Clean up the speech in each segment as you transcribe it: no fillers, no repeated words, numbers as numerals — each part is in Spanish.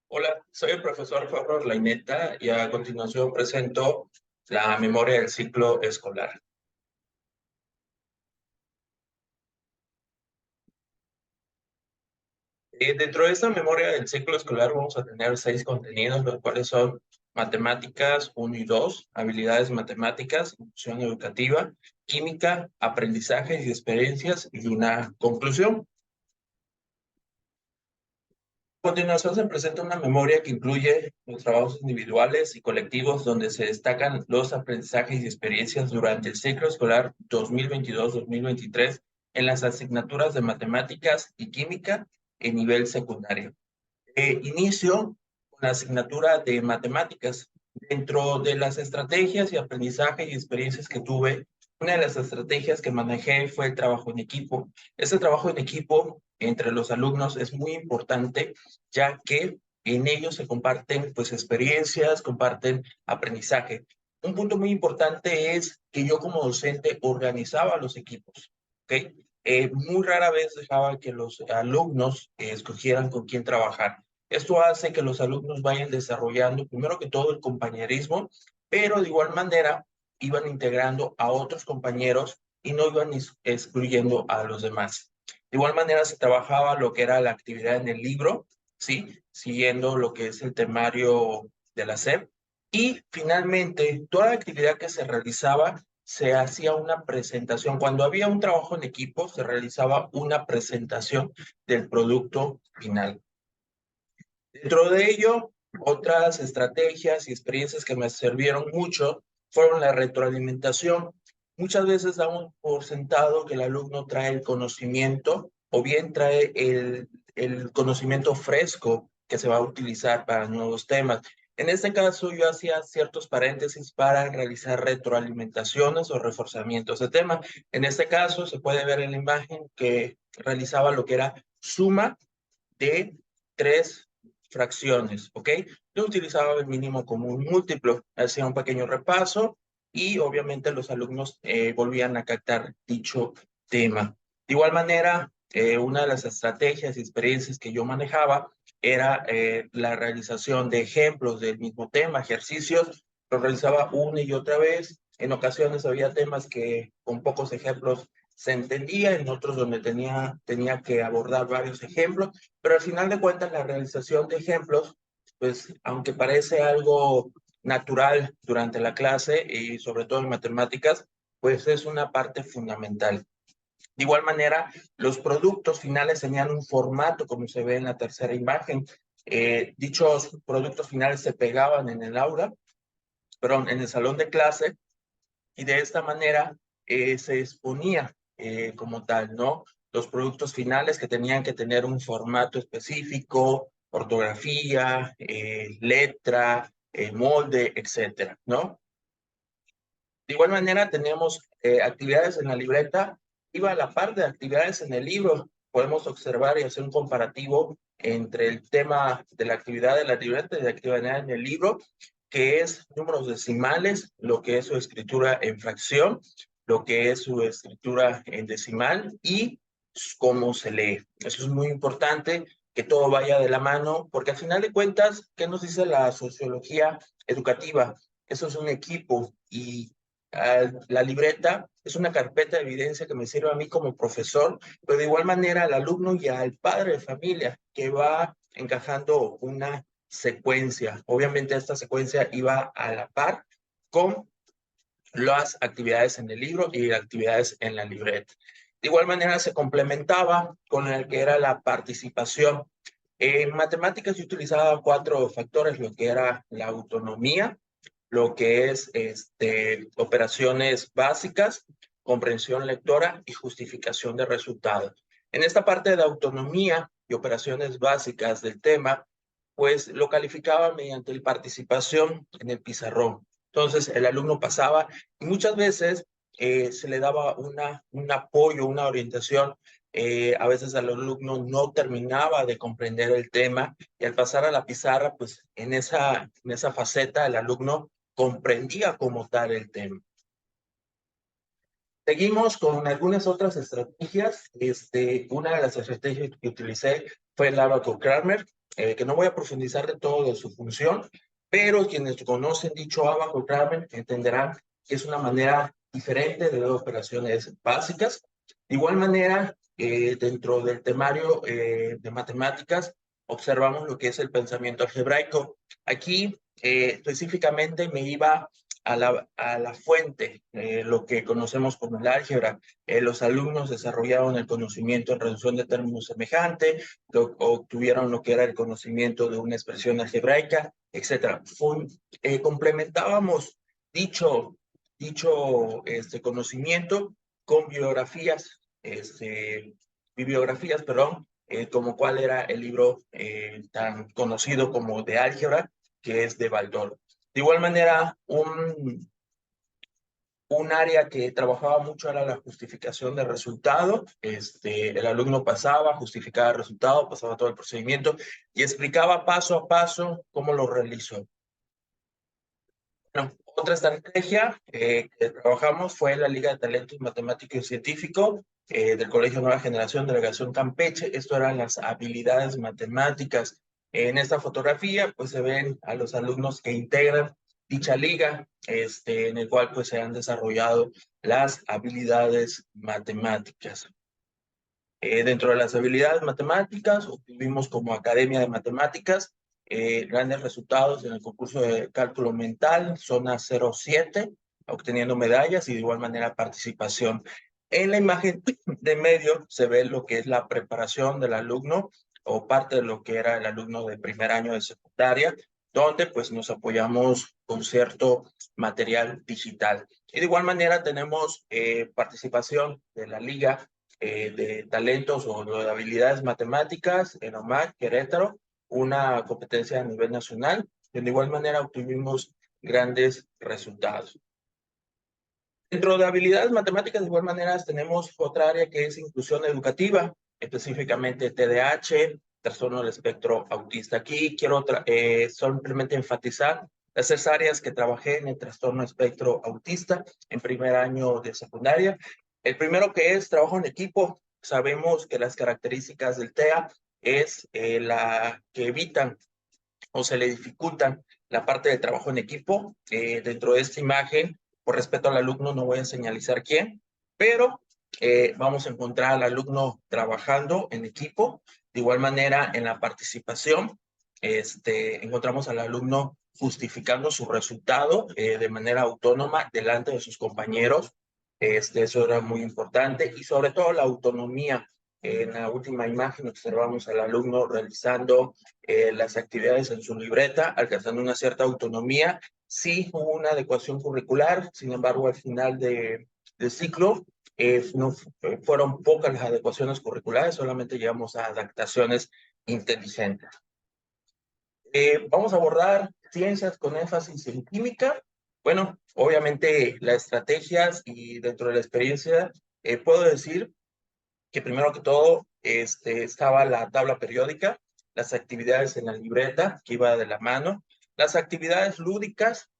Hola, soy el profesor Fabro Laineta y a continuación presento la memoria del ciclo escolar. Dentro de esta memoria del ciclo escolar vamos a tener 6 contenidos, los cuales son matemáticas 1 y 2, habilidades matemáticas, inclusión educativa, química, aprendizajes y experiencias y una conclusión. A continuación se presenta una memoria que incluye los trabajos individuales y colectivos donde se destacan los aprendizajes y experiencias durante el ciclo escolar 2022-2023 en las asignaturas de matemáticas y química en nivel secundario. Inicio con la asignatura de matemáticas. Dentro de las estrategias y aprendizaje y experiencias que tuve, una de las estrategias que manejé fue el trabajo en equipo. Ese trabajo en equipo entre los alumnos es muy importante, ya que en ellos se comparten pues experiencias, comparten aprendizaje. Un punto muy importante es que yo como docente organizaba los equipos, ¿ok? Muy rara vez dejaba que los alumnos escogieran con quién trabajar. Esto hace que los alumnos vayan desarrollando, primero que todo, el compañerismo, pero de igual manera iban integrando a otros compañeros y no iban excluyendo a los demás. De igual manera se trabajaba lo que era la actividad en el libro, ¿sí? Siguiendo lo que es el temario de la SEP. Y finalmente, toda la actividad que se realizaba se hacía una presentación. Cuando había un trabajo en equipo, se realizaba una presentación del producto final. Dentro de ello, otras estrategias y experiencias que me sirvieron mucho fueron la retroalimentación. Muchas veces damos por sentado que el alumno trae el conocimiento o bien trae el conocimiento fresco que se va a utilizar para nuevos temas. En este caso, yo hacía ciertos paréntesis para realizar retroalimentaciones o reforzamientos de tema. En este caso, se puede ver en la imagen que realizaba lo que era suma de tres fracciones, ¿ok? Yo utilizaba el mínimo común múltiplo, hacía un pequeño repaso y obviamente los alumnos volvían a captar dicho tema. De igual manera, una de las estrategias y experiencias que yo manejaba era la realización de ejemplos del mismo tema, ejercicios, lo realizaba una y otra vez. En ocasiones había temas que con pocos ejemplos se entendía, en otros donde tenía que abordar varios ejemplos, pero al final de cuentas la realización de ejemplos, pues aunque parece algo natural durante la clase y sobre todo en matemáticas, pues es una parte fundamental. De igual manera, los productos finales tenían un formato, como se ve en la tercera imagen. Dichos productos finales se pegaban en el aula, perdón, en el salón de clase, y de esta manera se exponía como tal, ¿no? Los productos finales que tenían que tener un formato específico, ortografía, letra, molde, etcétera, ¿no? De igual manera, teníamos actividades en la libreta, iba a la par de actividades en el libro. Podemos observar y hacer un comparativo entre el tema de la actividad de la libreta y de la actividad en el libro, que es números decimales, lo que es su escritura en fracción, lo que es su escritura en decimal y cómo se lee. Eso es muy importante, que todo vaya de la mano, porque al final de cuentas, ¿qué nos dice la sociología educativa? Eso es un equipo y la libreta es una carpeta de evidencia que me sirve a mí como profesor, pero de igual manera al alumno y al padre de familia que va encajando una secuencia. Obviamente esta secuencia iba a la par con las actividades en el libro y actividades en la libreta. De igual manera se complementaba con el que era la participación. En matemáticas yo utilizaba 4 factores, lo que era la autonomía, lo que es operaciones básicas, comprensión lectora y justificación de resultados. En esta parte de autonomía y operaciones básicas del tema, pues lo calificaba mediante la participación en el pizarrón. Entonces el alumno pasaba y muchas veces se le daba un apoyo, una orientación. A veces el alumno no terminaba de comprender el tema y al pasar a la pizarra, pues en esa faceta el alumno comprendía como tal el tema. Seguimos con algunas otras estrategias. Una de las estrategias que utilicé fue el Abaco-Kramer, que no voy a profundizar de todo de su función, pero quienes conocen dicho Abaco-Kramer entenderán que es una manera diferente de ver operaciones básicas. De igual manera, dentro del temario de matemáticas, observamos lo que es el pensamiento algebraico. Aquí específicamente me iba a la fuente, lo que conocemos como el álgebra. Los alumnos desarrollaron el conocimiento en reducción de términos semejante, obtuvieron lo que era el conocimiento de una expresión algebraica, etc. Complementábamos dicho conocimiento con bibliografías, perdón, como cuál era el libro tan conocido como de álgebra, que es de Baldor. De igual manera, un área que trabajaba mucho era la justificación de resultado. El alumno pasaba, justificaba el resultado, pasaba todo el procedimiento y explicaba paso a paso cómo lo realizó. Bueno, otra estrategia que trabajamos fue la Liga de Talentos Matemático y Científico del Colegio Nueva Generación, Delegación Campeche. Esto eran las habilidades matemáticas. En esta fotografía, pues se ven a los alumnos que integran dicha liga, en el cual pues se han desarrollado las habilidades matemáticas. Dentro de las habilidades matemáticas, obtuvimos como Academia de Matemáticas grandes resultados en el concurso de cálculo mental, zona 07, obteniendo medallas y de igual manera participación. En la imagen de medio se ve lo que es la preparación del alumno o parte de lo que era el alumno de primer año de secundaria, donde pues nos apoyamos con cierto material digital. Y de igual manera tenemos participación de la liga de talentos o de habilidades matemáticas en OMAC, Querétaro, una competencia a nivel nacional. De igual manera obtuvimos grandes resultados. Dentro de habilidades matemáticas, de igual manera, tenemos otra área que es inclusión educativa, específicamente TDAH, trastorno del espectro autista. Aquí quiero simplemente enfatizar las 3 áreas que trabajé en el trastorno espectro autista en primer año de secundaria. El primero que es trabajo en equipo. Sabemos que las características del TEA es la que evitan o se le dificultan la parte de trabajo en equipo. Dentro de esta imagen, por respeto al alumno, no voy a señalizar quién, pero vamos a encontrar al alumno trabajando en equipo. De igual manera, en la participación, encontramos al alumno justificando su resultado de manera autónoma delante de sus compañeros. Eso era muy importante y sobre todo la autonomía. En la última imagen observamos al alumno realizando las actividades en su libreta, alcanzando una cierta autonomía. Sí hubo una adecuación curricular, sin embargo, al final del ciclo no fueron pocas las adecuaciones curriculares, solamente llegamos a adaptaciones inteligentes. Vamos a abordar ciencias con énfasis en química. Bueno, obviamente las estrategias y dentro de la experiencia, puedo decir que primero que todo estaba la tabla periódica, las actividades en la libreta que iba de la mano, las actividades lúdicas,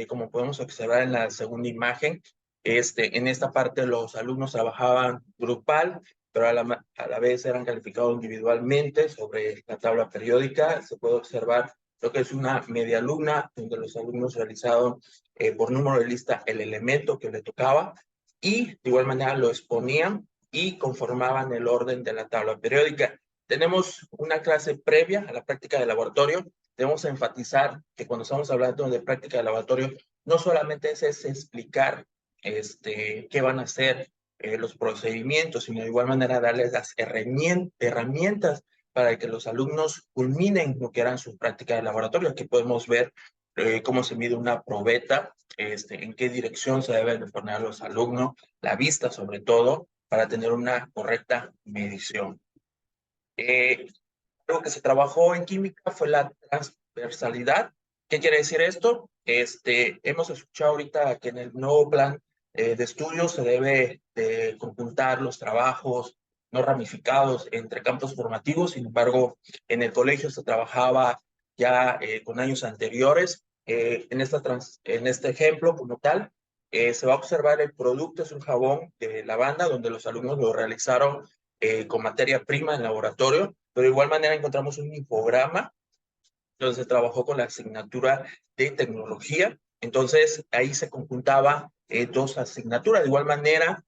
como podemos observar en la segunda imagen, en esta parte los alumnos trabajaban grupal, pero a la vez eran calificados individualmente sobre la tabla periódica. Se puede observar lo que es una media luna, donde los alumnos realizaron por número de lista el elemento que le tocaba y de igual manera lo exponían y conformaban el orden de la tabla periódica. Tenemos una clase previa a la práctica de laboratorio. Debemos enfatizar que cuando estamos hablando de práctica de laboratorio, no solamente es explicar qué van a hacer los procedimientos, sino de igual manera darles las herramientas para que los alumnos culminen lo que eran su práctica de laboratorio. Aquí podemos ver cómo se mide una probeta, en qué dirección se deben poner los alumnos, la vista sobre todo, para tener una correcta medición. Algo que se trabajó en química fue la transversalidad. ¿Qué quiere decir esto? Hemos escuchado ahorita que en el nuevo plan de estudios se debe de conjuntar los trabajos no ramificados entre campos formativos. Sin embargo, en el colegio se trabajaba ya con años anteriores. En este ejemplo, como tal, Se va a observar el producto, es un jabón de lavanda, donde los alumnos lo realizaron con materia prima en laboratorio, pero de igual manera encontramos un infograma donde se trabajó con la asignatura de tecnología. Entonces, ahí se conjuntaba dos asignaturas. De igual manera,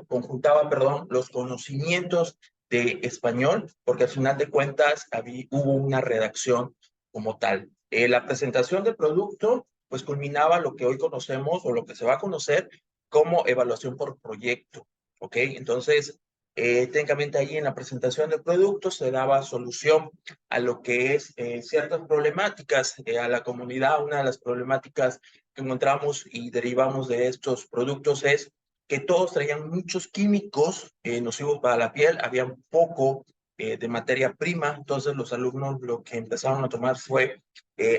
conjuntaba, perdón, los conocimientos de español, porque al final de cuentas hubo una redacción como tal. La presentación del producto, pues culminaba lo que hoy conocemos o lo que se va a conocer como evaluación por proyecto, ¿ok? Entonces, técnicamente ahí en la presentación del producto se daba solución a lo que es ciertas problemáticas a la comunidad. Una de las problemáticas que encontramos y derivamos de estos productos es que todos traían muchos químicos nocivos para la piel, había poco de materia prima. Entonces los alumnos lo que empezaron a tomar fue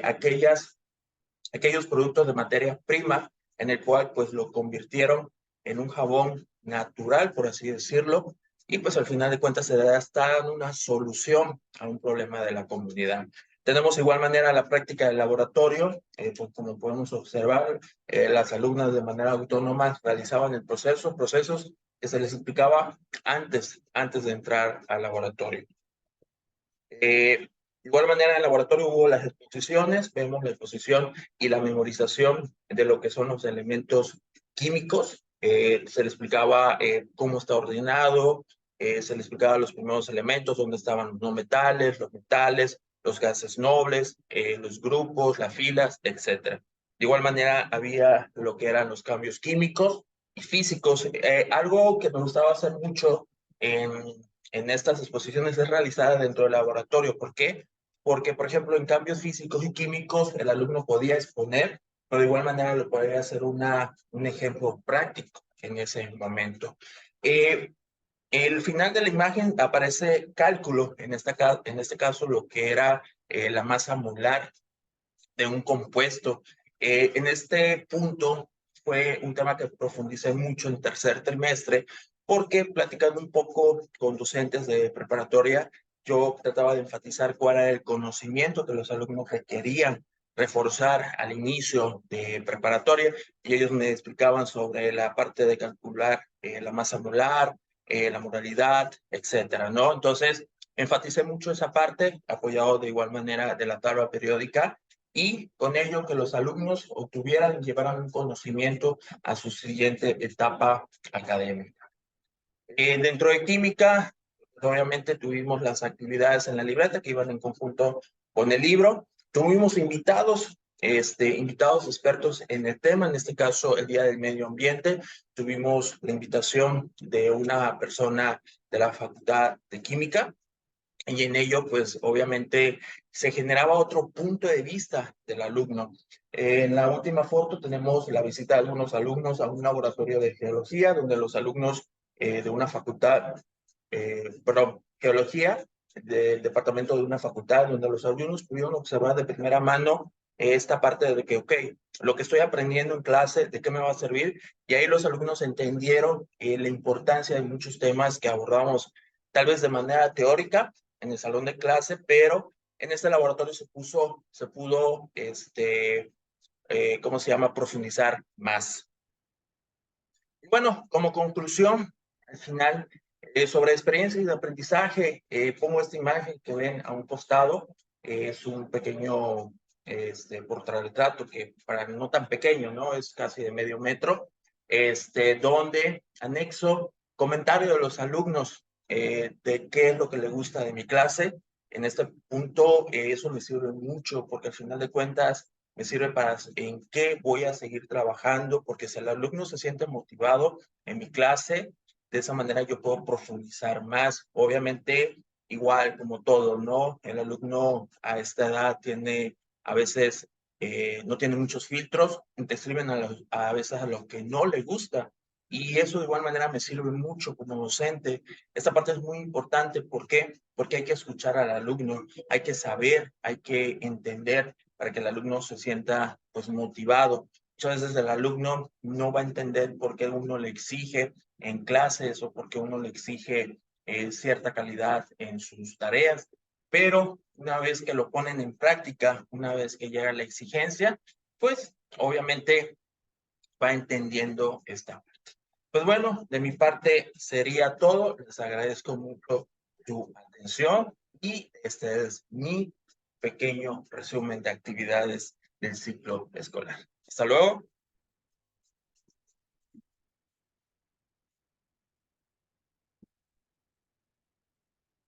aquellos productos de materia prima en el cual pues lo convirtieron en un jabón natural, por así decirlo, y pues al final de cuentas se da hasta una solución a un problema de la comunidad. Tenemos de igual manera la práctica del laboratorio, pues como podemos observar, las alumnas de manera autónoma realizaban procesos que se les explicaba antes de entrar al laboratorio. De igual manera, en el laboratorio hubo las exposiciones, vemos la exposición y la memorización de lo que son los elementos químicos. Se le explicaba cómo está ordenado, se le explicaba los primeros elementos, dónde estaban los no metales, los gases nobles, los grupos, las filas, etc. De igual manera, había lo que eran los cambios químicos y físicos. Algo que me gustaba hacer mucho en estas exposiciones es realizada dentro del laboratorio. ¿Por qué? Porque, por ejemplo, en cambios físicos y químicos, el alumno podía exponer, pero de igual manera lo podría hacer un ejemplo práctico en ese momento. El final de la imagen aparece cálculo, en este caso lo que era la masa molar de un compuesto. En este punto fue un tema que profundicé mucho en tercer trimestre, porque platicando un poco con docentes de preparatoria, yo trataba de enfatizar cuál era el conocimiento que los alumnos requerían reforzar al inicio de preparatoria, y ellos me explicaban sobre la parte de calcular la masa molar, la moralidad, etcétera, ¿no? Entonces, enfaticé mucho esa parte, apoyado de igual manera de la tabla periódica, y con ello que los alumnos obtuvieran, llevaran un conocimiento a su siguiente etapa académica. Dentro de química, obviamente tuvimos las actividades en la libreta que iban en conjunto con el libro. Tuvimos invitados expertos en el tema, en este caso el Día del Medio Ambiente. Tuvimos la invitación de una persona de la Facultad de Química, y en ello, pues obviamente se generaba otro punto de vista del alumno. En la última foto tenemos la visita de algunos alumnos a un laboratorio de geología, donde los alumnos de una facultad, perdón, geología, del departamento de una facultad, donde los alumnos pudieron observar de primera mano esta parte de que, ok, lo que estoy aprendiendo en clase, ¿de qué me va a servir? Y ahí los alumnos entendieron la importancia de muchos temas que abordamos tal vez de manera teórica en el salón de clase, pero en este laboratorio se pudo, ¿cómo se llama?, profundizar más. Y bueno, como conclusión, al final, sobre experiencias de aprendizaje, pongo esta imagen que ven a un costado, es un pequeño portarretrato que para no tan pequeño, ¿no? Es casi de medio metro, donde anexo comentario de los alumnos de qué es lo que les gusta de mi clase. En este punto, eso me sirve mucho porque al final de cuentas me sirve para en qué voy a seguir trabajando, porque si el alumno se siente motivado en mi clase, de esa manera yo puedo profundizar más. Obviamente, igual como todo, ¿no? El alumno a esta edad tiene a veces, no tiene muchos filtros, te escriben a veces a lo que no le gusta. Y eso de igual manera me sirve mucho como docente. Esta parte es muy importante. ¿Por qué? Porque hay que escuchar al alumno, hay que saber, hay que entender para que el alumno se sienta pues motivado. Muchas veces el alumno no va a entender por qué uno le exige en clases o por qué uno le exige cierta calidad en sus tareas, pero una vez que lo ponen en práctica, una vez que llega la exigencia, pues obviamente va entendiendo esta parte. Pues bueno, de mi parte sería todo. Les agradezco mucho tu atención y este es mi pequeño resumen de actividades del ciclo escolar. Hasta luego.